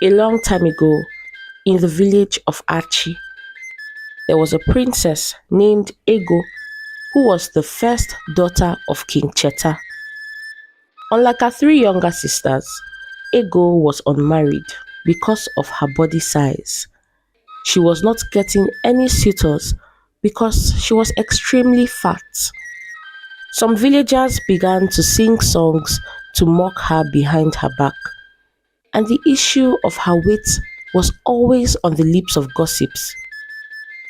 A long time ago, in the village of Achi, there was a princess named Ego who was the first daughter of King Cheta. Unlike her three younger sisters, Ego was unmarried because of her body size. She was not getting any suitors because she was extremely fat. Some villagers began to sing songs to mock her behind her back, and the issue of her weight was always on the lips of gossips.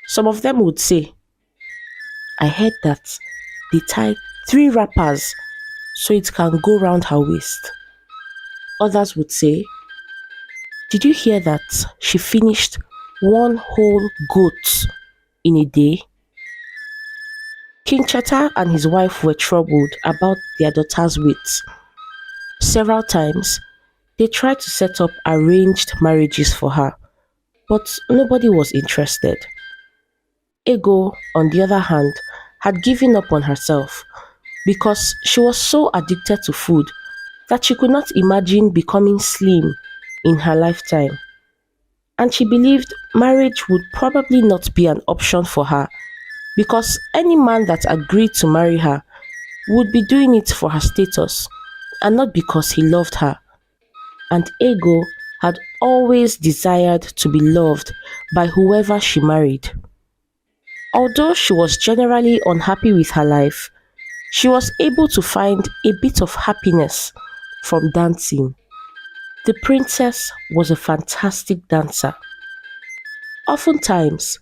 Some of them would say, I heard that they tie three wrappers so it can go round her waist. Others would say, did you hear that she finished one whole goat in a day? King Cheta and his wife were troubled about their daughter's weight. Several times, they tried to set up arranged marriages for her, but nobody was interested. Ego, on the other hand, had given up on herself because she was so addicted to food that she could not imagine becoming slim in her lifetime. And she believed marriage would probably not be an option for her because any man that agreed to marry her would be doing it for her status and not because he loved her. And Ego had always desired to be loved by whoever she married. Although she was generally unhappy with her life, she was able to find a bit of happiness from dancing. The princess was a fantastic dancer. Oftentimes,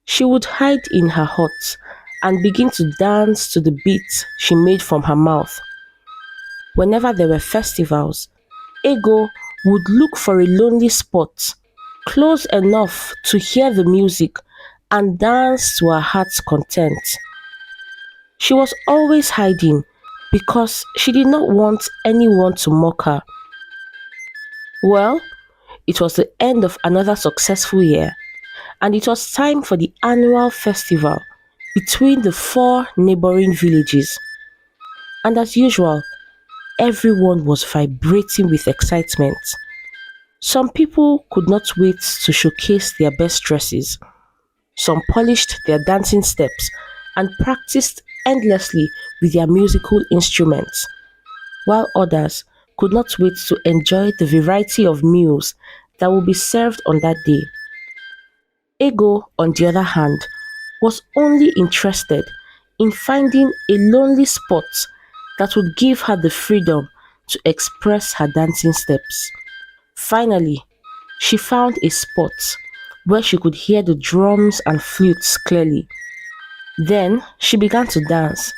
she would hide in her hut and begin to dance to the beats she made from her mouth. Whenever there were festivals, Ego would look for a lonely spot close enough to hear the music and dance to her heart's content. She was always hiding because she did not want anyone to mock her. Well, it was the end of another successful year, and it was time for the annual festival between the four neighboring villages. And as usual, everyone was vibrating with excitement. Some people could not wait to showcase their best dresses. Some polished their dancing steps and practiced endlessly with their musical instruments, while others could not wait to enjoy the variety of meals that would be served on that day. Ego, on the other hand, was only interested in finding a lonely spot that would give her the freedom to express her dancing steps. Finally, she found a spot where she could hear the drums and flutes clearly. Then she began to dance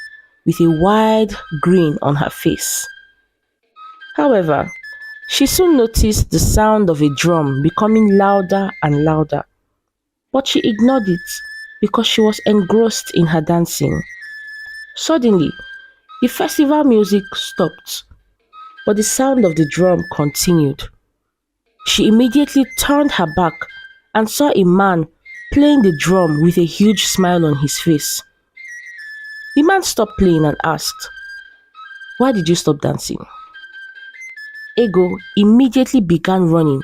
with a wide grin on her face. However, she soon noticed the sound of a drum becoming louder and louder, but she ignored it because she was engrossed in her dancing. Suddenly, the festival music stopped, but the sound of the drum continued. She immediately turned her back and saw a man playing the drum with a huge smile on his face. The man stopped playing and asked, why did you stop dancing? Ego immediately began running,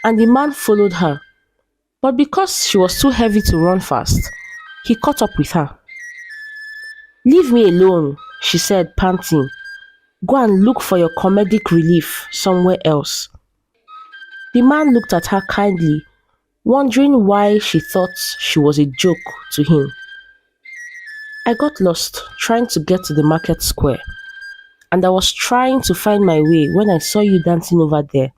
and the man followed her. But because she was too heavy to run fast, he caught up with her. Leave me alone, she said, panting. Go and look for your comedic relief somewhere else. The man looked at her kindly, wondering why she thought she was a joke to him. I got lost trying to get to the market square, and I was trying to find my way when I saw you dancing over there.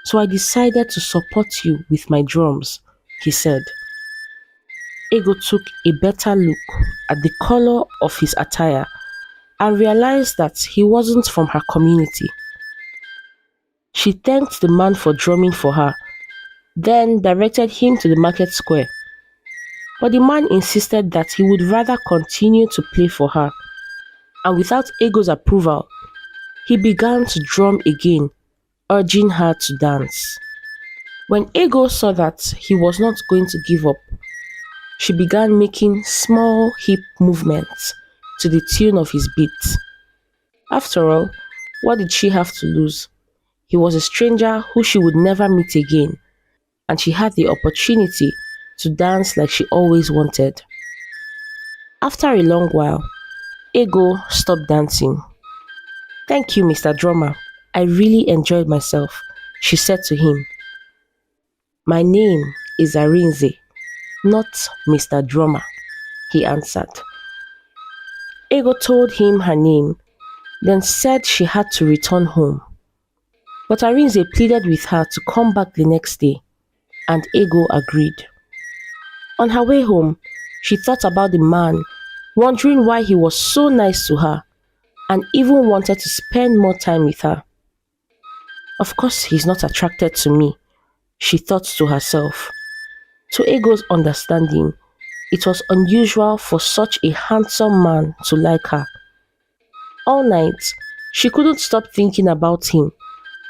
So I decided to support you with my drums, he said. Ego took a better look at the color of his attire and realized that he wasn't from her community. She thanked the man for drumming for her, then directed him to the market square. But the man insisted that he would rather continue to play for her, and without Ego's approval, he began to drum again, urging her to dance. When Ego saw that he was not going to give up, she began making small hip movements to the tune of his beat. After all, what did she have to lose? He was a stranger who she would never meet again, and she had the opportunity to dance like she always wanted. After a long while, Ego stopped dancing. "Thank you, Mr. Drummer. I really enjoyed myself," she said to him. "My name is Arinze, not Mr. Drummer," he answered. Ego told him her name, then said she had to return home. But Arinze pleaded with her to come back the next day, and Ego agreed. On her way home, she thought about the man, wondering why he was so nice to her, and even wanted to spend more time with her. "Of course he's not attracted to me," she thought to herself. To Ego's understanding, it was unusual for such a handsome man to like her. All night, she couldn't stop thinking about him,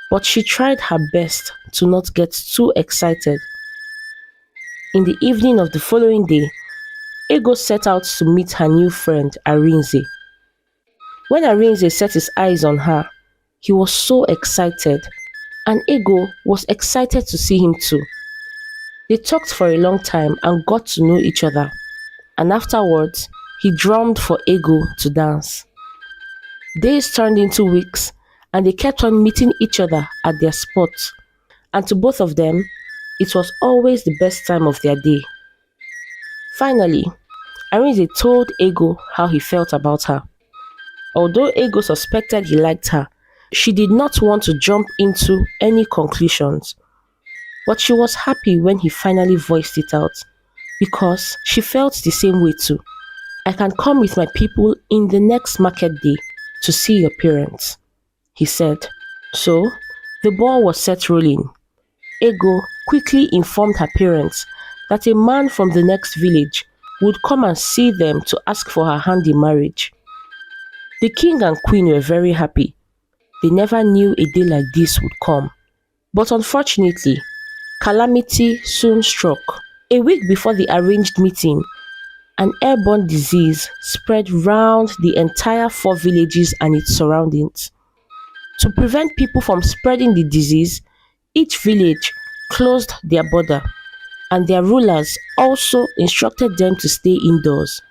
but she tried her best to not get too excited. In the evening of the following day, Ego set out to meet her new friend Arinze. When Arinze set his eyes on her, he was so excited, and Ego was excited to see him too. They talked for a long time and got to know each other, and afterwards, he drummed for Ego to dance. Days turned into weeks, and they kept on meeting each other at their spots, and to both of them, it was always the best time of their day. Finally, Arinze told Ego how he felt about her. Although Ego suspected he liked her, she did not want to jump into any conclusions. But she was happy when he finally voiced it out, because she felt the same way too. "I can come with my people in the next market day to see your parents," he said. So, the ball was set rolling. Ego quickly informed her parents that a man from the next village would come and see them to ask for her hand in marriage. The king and queen were very happy. They never knew a day like this would come. But unfortunately, calamity soon struck. A week before the arranged meeting, an airborne disease spread round the entire 4 villages and its surroundings. To prevent people from spreading the disease, each village closed their border, and their rulers also instructed them to stay indoors.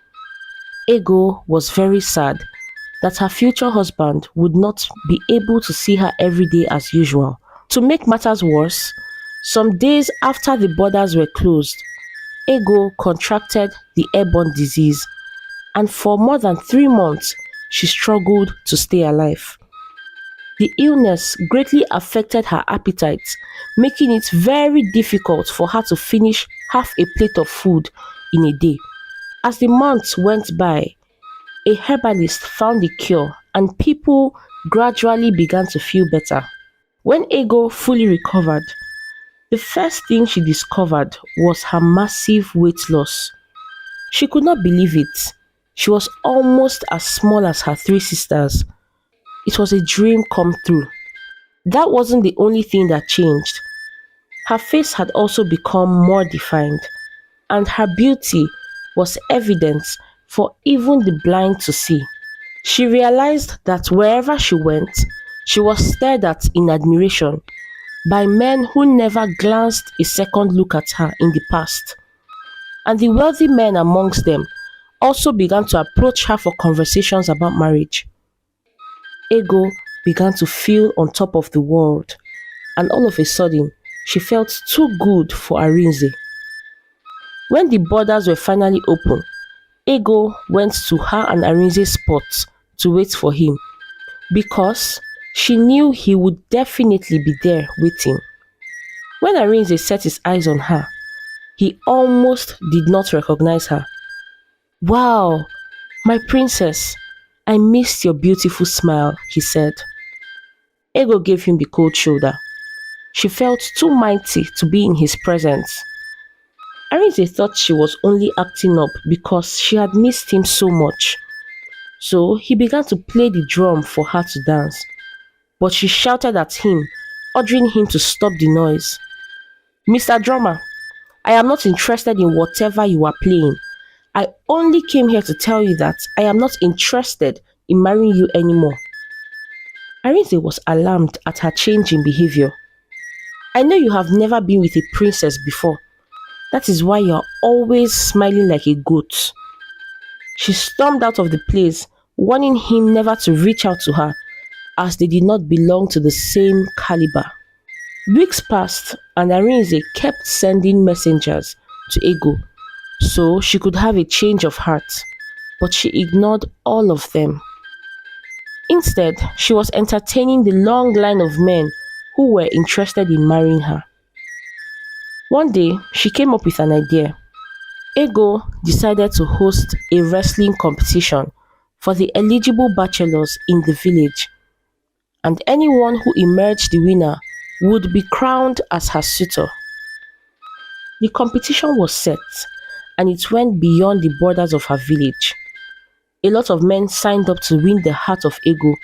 Ego was very sad that her future husband would not be able to see her every day as usual. To make matters worse, some days after the borders were closed, Ego contracted the airborne disease, and for more than 3 months, she struggled to stay alive. The illness greatly affected her appetite, making it very difficult for her to finish half a plate of food in a day. As the months went by, a herbalist found a cure, and people gradually began to feel better. When Ego fully recovered, the first thing she discovered was her massive weight loss. She could not believe it. She was almost as small as her 3 sisters. It was a dream come true. That wasn't the only thing that changed. Her face had also become more defined, and her beauty was evident for even the blind to see. She realized that wherever she went, she was stared at in admiration by men who never glanced a second look at her in the past. And the wealthy men amongst them also began to approach her for conversations about marriage. Ego began to feel on top of the world, and all of a sudden, she felt too good for Arinze. When the borders were finally open, Ego went to her and Arinze's spot to wait for him, because she knew he would definitely be there waiting. When Arinze set his eyes on her, he almost did not recognize her. "Wow, my princess, I missed your beautiful smile," he said. Ego gave him the cold shoulder. She felt too mighty to be in his presence. Arinze thought she was only acting up because she had missed him so much. So he began to play the drum for her to dance. But she shouted at him, ordering him to stop the noise. "Mr. Drummer, I am not interested in whatever you are playing. I only came here to tell you that I am not interested in marrying you anymore." Arinze was alarmed at her change in behavior. I know you have never been with a princess before. That is why you are always smiling like a goat. She stormed out of the place, warning him never to reach out to her as they did not belong to the same caliber. Weeks passed and Arinze kept sending messengers to Ego so she could have a change of heart, but she ignored all of them. Instead, she was entertaining the long line of men who were interested in marrying her. One day, she came up with an idea. Ego decided to host a wrestling competition for the eligible bachelors in the village, and anyone who emerged the winner would be crowned as her suitor. The competition was set, and it went beyond the borders of her village. A lot of men signed up to win the heart of Ego,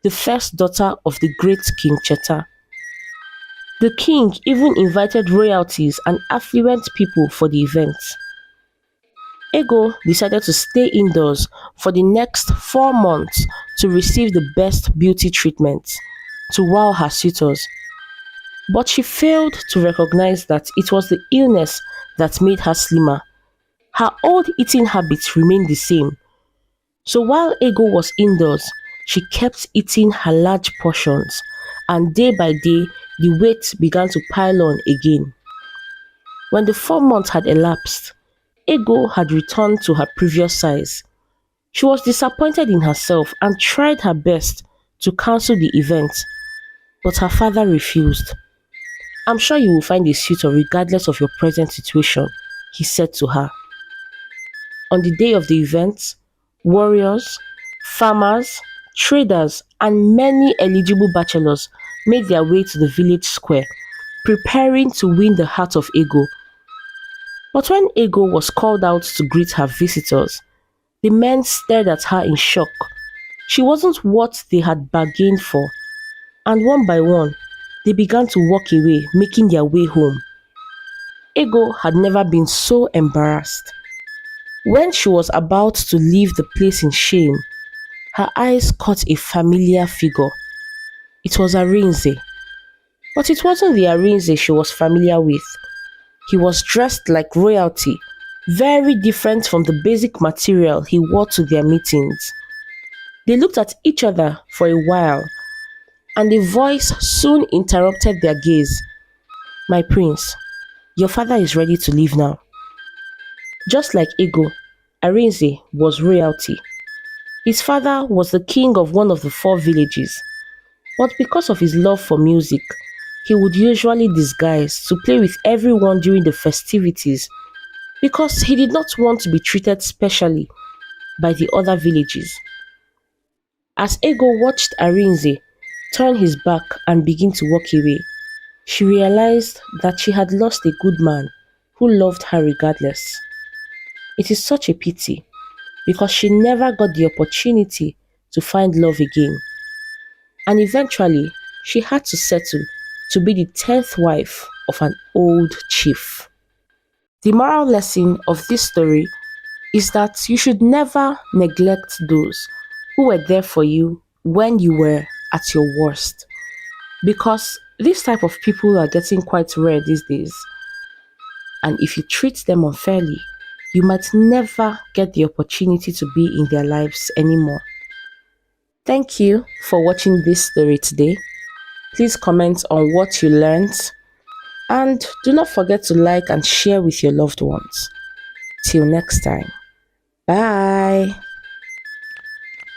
the first daughter of the great King Cheta. The king even invited royalties and affluent people for the event. Ego decided to stay indoors for the next 4 months to receive the best beauty treatment to wow her suitors. But she failed to recognize that it was the illness that made her slimmer. Her old eating habits remained the same. So while Ego was indoors, she kept eating her large portions, and day by day, the weight began to pile on again. When the 4 months had elapsed, Ego had returned to her previous size. She was disappointed in herself and tried her best to cancel the event, but her father refused. I'm sure you will find a suitor regardless of your present situation, he said to her. On the day of the event, warriors, farmers, traders, and many eligible bachelors made their way to the village square, preparing to win the heart of Ego. But when Ego was called out to greet her visitors, the men stared at her in shock. She wasn't what they had bargained for, and one by one, they began to walk away, making their way home. Ego had never been so embarrassed. When she was about to leave the place in shame, her eyes caught a familiar figure. It was Arinze. But it wasn't the Arinze she was familiar with. He was dressed like royalty, very different from the basic material he wore to their meetings. They looked at each other for a while, and a voice soon interrupted their gaze. My prince, your father is ready to leave now. Just like Ego, Arinze was royalty. His father was the king of one of the 4 villages, but because of his love for music, he would usually disguise to play with everyone during the festivities because he did not want to be treated specially by the other villages. As Ego watched Arinze turn his back and begin to walk away, she realized that she had lost a good man who loved her regardless. It is such a pity because she never got the opportunity to find love again. And eventually, she had to settle to be the 10th wife of an old chief. The moral lesson of this story is that you should never neglect those who were there for you when you were at your worst. Because this type of people are getting quite rare these days. And if you treat them unfairly, you might never get the opportunity to be in their lives anymore. Thank you for watching this story today. Please comment on what you learned, and do not forget to like and share with your loved ones. Till next time. Bye.